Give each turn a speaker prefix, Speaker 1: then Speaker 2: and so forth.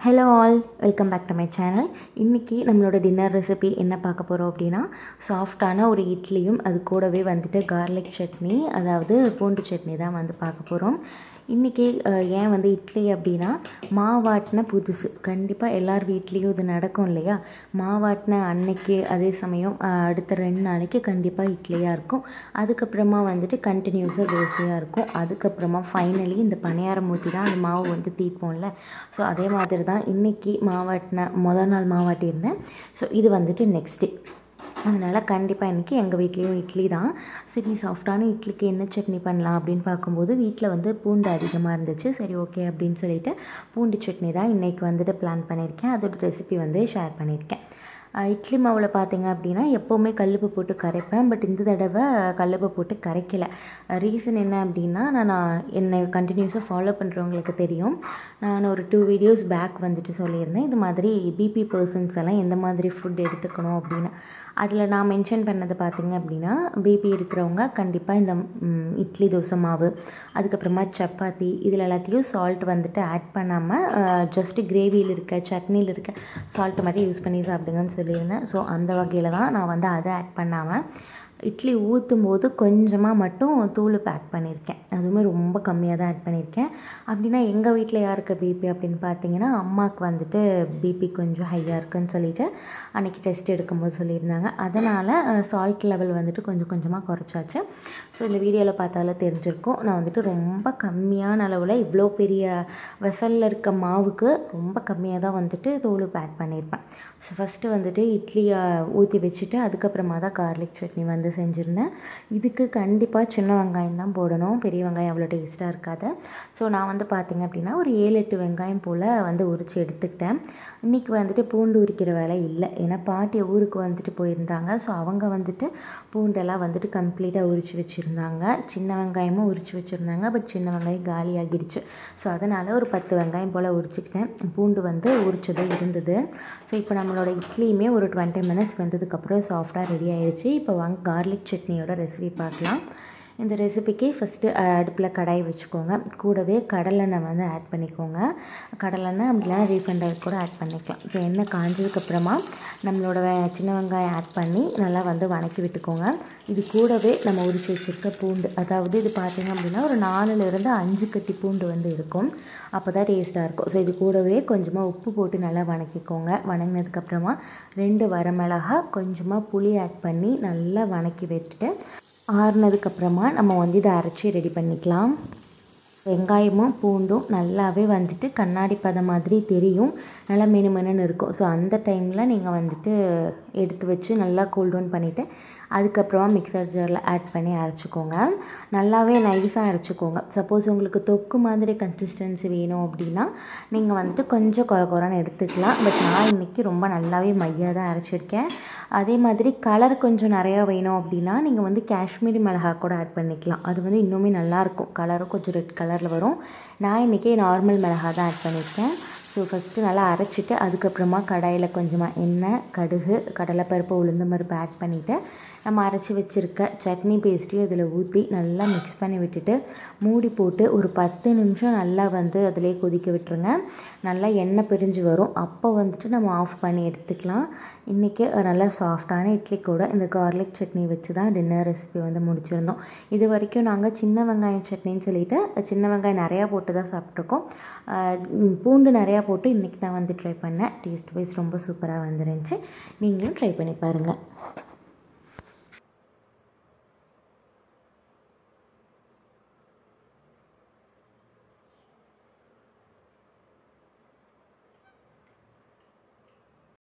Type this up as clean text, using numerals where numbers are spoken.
Speaker 1: Hello all, welcome back to my channel. இன்றைக்கி நம்மளோட dinner recipe என்ன பார்க்க போகிறோம் அப்படின்னா, சாஃப்டான ஒரு இட்லியும் அது கூடவே வந்துட்டு கார்லிக் சட்னி, அதாவது பூண்டு சட்னி தான் வந்து பார்க்க போகிறோம். இன்றைக்கி ஏன் வந்து இட்லி அப்படின்னா, மாவாட்டின புதுசு கண்டிப்பாக எல்லார் வீட்லேயும் இது நடக்கும் இல்லையா? மாவாட்டின அன்னைக்கு அதே சமயம் அடுத்த 2 நாளைக்கு கண்டிப்பாக இட்லியாக இருக்கும். அதுக்கப்புறமா வந்துட்டு கண்டினியூஸாக தோசையாக இருக்கும். அதுக்கப்புறமா ஃபைனலி இந்த பணியாரம் ஊற்றி தான் அந்த மாவு வந்து தீர்ப்போம்ல. ஸோ அதே மாதிரி தான் இன்றைக்கி மாவாட்டின மொதல் நாள் மாவாட்டியிருந்தேன். ஸோ இது வந்துட்டு நெக்ஸ்ட் டே. அதனால் கண்டிப்பாக இன்றைக்கி எங்கள் வீட்லேயும் இட்லி தான். சரி, சாஃப்டான இட்லிக்கு என்ன சட்னி பண்ணலாம் அப்படின்னு பார்க்கும்போது வீட்டில் வந்து பூண்டு அதிகமாக இருந்துச்சு. சரி, ஓகே அப்படின்னு சொல்லிட்டு பூண்டு சட்னி தான் இன்றைக்கி வந்துட்டு பிளான் பண்ணியிருக்கேன். அதோட ரெசிபி வந்து ஷேர் பண்ணியிருக்கேன். இட்லி மாவில் பார்த்தீங்க அப்படின்னா எப்போவுமே கல்லுப்பு போட்டு கரைப்பேன். பட் இந்த தடவை கல்லுப்பு போட்டு கரைக்கலை. ரீசன் என்ன அப்படின்னா, நான் என்னை கண்டினியூஸாக ஃபாலோ பண்ணுறவங்களுக்கு தெரியும். நான் ஒரு 2 வீடியோஸ் பேக் வந்துட்டு சொல்லியிருந்தேன், இது மாதிரி பிபி பர்சன்ஸ் எல்லாம் எந்த மாதிரி ஃபுட் எடுத்துக்கணும் அப்படின்னு. அதில் நான் மென்ஷன் பண்ணது பார்த்திங்க அப்படின்னா, பிபி இருக்கிறவங்க கண்டிப்பாக இந்த இட்லி தோசை மாவு, அதுக்கப்புறமா சப்பாத்தி, இதில் எல்லாத்தையும் சால்ட் வந்துட்டு ஆட் பண்ணாமல் ஜஸ்ட்டு கிரேவியில் இருக்க சட்னியில் இருக்க சால்ட் மட்டும் யூஸ் பண்ணி சாப்பிடுங்கன்னு சொல்லியிருந்தேன். ஸோ அந்த வகையில் தான் நான் வந்து அதை ஆட் பண்ணாமல் இட்லி ஊற்றும் போது கொஞ்சமாக மட்டும் தூளுப்பு ஆட் பண்ணியிருக்கேன். அதுவுமே ரொம்ப கம்மியாக தான் ஆட் பண்ணியிருக்கேன். அப்படின்னா எங்கள் வீட்டில் யாருக்கு பிபி அப்படின்னு பார்த்தீங்கன்னா, அம்மாவுக்கு வந்துட்டு பிபி கொஞ்சம் ஹையாக இருக்குன்னு சொல்லிட்டு அன்றைக்கி டெஸ்ட் எடுக்கும்போது சொல்லியிருந்தாங்க. அதனால் சால்ட் லெவல் வந்துட்டு கொஞ்சம் கொஞ்சமாக குறைச்சாச்சு. ஸோ இந்த வீடியோவில் பார்த்தாலே தெரிஞ்சிருக்கும், நான் வந்துட்டு ரொம்ப கம்மியான அளவில் இவ்வளோ பெரிய வெசலில் இருக்க மாவுக்கு ரொம்ப கம்மியாக தான் வந்துட்டு தூளுப்பு ஆட் பண்ணியிருப்பேன். ஸோ ஃபஸ்ட்டு வந்துட்டு இட்லியை ஊற்றி வச்சுட்டு அதுக்கப்புறமா தான் கார்லிக் சட்னி வந்து செஞ்சுருந்தேன். இதுக்கு கண்டிப்பாக சின்ன வெங்காயம் தான் போடணும், பெரிய வெங்காயம் அவ்வளோ டேஸ்ட்டாக இருக்காது. ஸோ நான் வந்து பார்த்திங்க அப்படின்னா ஒரு 7-8 வெங்காயம் போல் வந்து உரித்து எடுத்துக்கிட்டேன். இன்றைக்கி வந்துட்டு பூண்டு உரிக்கிற வேலை இல்லை, ஏன்னா பாட்டி ஊருக்கு வந்துட்டு போயிருந்தாங்க. ஸோ அவங்க வந்துட்டு பூண்டெல்லாம் வந்துட்டு கம்ப்ளீட்டாக உரித்து வச்சுருந்தாங்க. சின்ன வெங்காயமும் உரித்து வச்சுருந்தாங்க. பட் சின்ன வெங்காயம் காலி ஆகிடுச்சு. ஸோ அதனால் ஒரு 10 வெங்காயம் போல் உரிச்சிக்கிட்டேன். பூண்டு வந்து உரிச்சதும் இருந்தது. ஸோ இப்போ நம்மளோட இட்லியுமே ஒரு 20 மினிட்ஸ் வந்ததுக்கப்புறம் சாஃப்டாக ரெடி ஆகிடுச்சு. இப்போ வாங்க கார்லிக் சட்னியோட ரெசிபி பார்க்கலாம். இந்த ரெசிபிக்கு ஃபஸ்ட்டு அடுப்பில் கடாய் வச்சுக்கோங்க. கூடவே கடலெண்ணெய் வந்து ஆட் பண்ணிக்கோங்க. கடலெண்ணெய் அப்படின்னா ரீஃபைண்ட் ஆயில் கூட ஆட் பண்ணிக்கலாம். ஸோ எண்ணெய் காஞ்சதுக்கப்புறமா நம்மளோட சின்ன வெங்காயம் ஆட் பண்ணி நல்லா வந்து வதக்கி விட்டுக்கோங்க. இது கூடவே நம்ம உரித்து வச்சுருக்க பூண்டு, அதாவது இது பார்த்திங்க அப்படின்னா ஒரு 4லேருந்து 5 கட்டி பூண்டு வந்து இருக்கும். அப்போ தான் டேஸ்ட்டாக இருக்கும். ஸோ இது கூடவே கொஞ்சமாக உப்பு போட்டு நல்லா வதக்கிக்கோங்க. வதங்கினதுக்கப்புறமா 2 வரமிளகா, கொஞ்சமாக புளி ஆட் பண்ணி நல்லா வதக்கி விட்டுட்டு ஆறுனதுக்கப்புறமா நம்ம வந்து இதை அரைச்சி ரெடி பண்ணிக்கலாம். வெங்காயமும் பூண்டும் நல்லாவே வந்துட்டு கண்ணாடி பதம் மாதிரி தெரியும், நல்லா மெனுமெனுன்னு இருக்கும். ஸோ அந்த டைமில் நீங்கள் வந்துட்டு எடுத்து வச்சு நல்லா கூல் டவுன் பண்ணிவிட்டு அதுக்கப்புறமா மிக்சர் ஜாரில் ஆட் பண்ணி அரைச்சிக்கோங்க. நல்லாவே நைஸாக அரைச்சிக்கோங்க. சப்போஸ் உங்களுக்கு தொக்கு மாதிரி கன்சிஸ்டன்சி வேணும் அப்படின்னா நீங்கள் வந்துட்டு கொஞ்சம் குறைன்னு எடுத்துக்கலாம். பட் நான் இன்றைக்கி ரொம்ப நல்லாவே மையாக தான் அரைச்சிருக்கேன். அதே மாதிரி கலர் கொஞ்சம் நிறையா வேணும் அப்படின்னா நீங்கள் வந்து காஷ்மீரி மிளகாய் கூட ஆட் பண்ணிக்கலாம். அது வந்து இன்னுமே நல்லாயிருக்கும், கலரும் கொஞ்சம் ரெட் கலரில் வரும். நான் இன்றைக்கி நார்மல் மிளகாய் தான் ஆட் பண்ணியிருக்கேன். ஸோ ஃபஸ்ட்டு நல்லா அரைச்சிட்டு அதுக்கப்புறமா கடாயில் கொஞ்சமாக எண்ணெய், கடுகு, கடலைப்பருப்பு, உளுந்தம் பருப்பு ஆட் பண்ணிவிட்டு நம்ம அரைச்சி வச்சுருக்க சட்னி பேஸ்ட்டையும் இதில் ஊற்றி நல்லா மிக்ஸ் பண்ணி விட்டுட்டு மூடி போட்டு ஒரு 10 நிமிஷம் நல்லா வந்து அதிலே கொதிக்க விட்டுருங்க. நல்லா எண்ணெய் பிரிஞ்சு வரும். அப்போ வந்துட்டு நம்ம ஆஃப் பண்ணி எடுத்துக்கலாம். இன்றைக்கி நல்லா சாஃப்டான இட்லி கூட இந்த கார்லிக் சட்னி வச்சு தான் டின்னர் ரெசிபி வந்து முடிச்சிருந்தோம். இது வரைக்கும் நாங்கள் சின்ன வெங்காயம் சட்னின்னு சொல்லிவிட்டு சின்ன வெங்காயம் நிறையா போட்டு தான் சாப்பிட்ருக்கோம். பூண்டு நிறையா போட்டு இன்றைக்கி தான் வந்து ட்ரை பண்ணேன். டேஸ்ட் வைஸ் ரொம்ப சூப்பராக வந்துருந்துச்சு. நீங்களும் ட்ரை பண்ணி பாருங்கள்.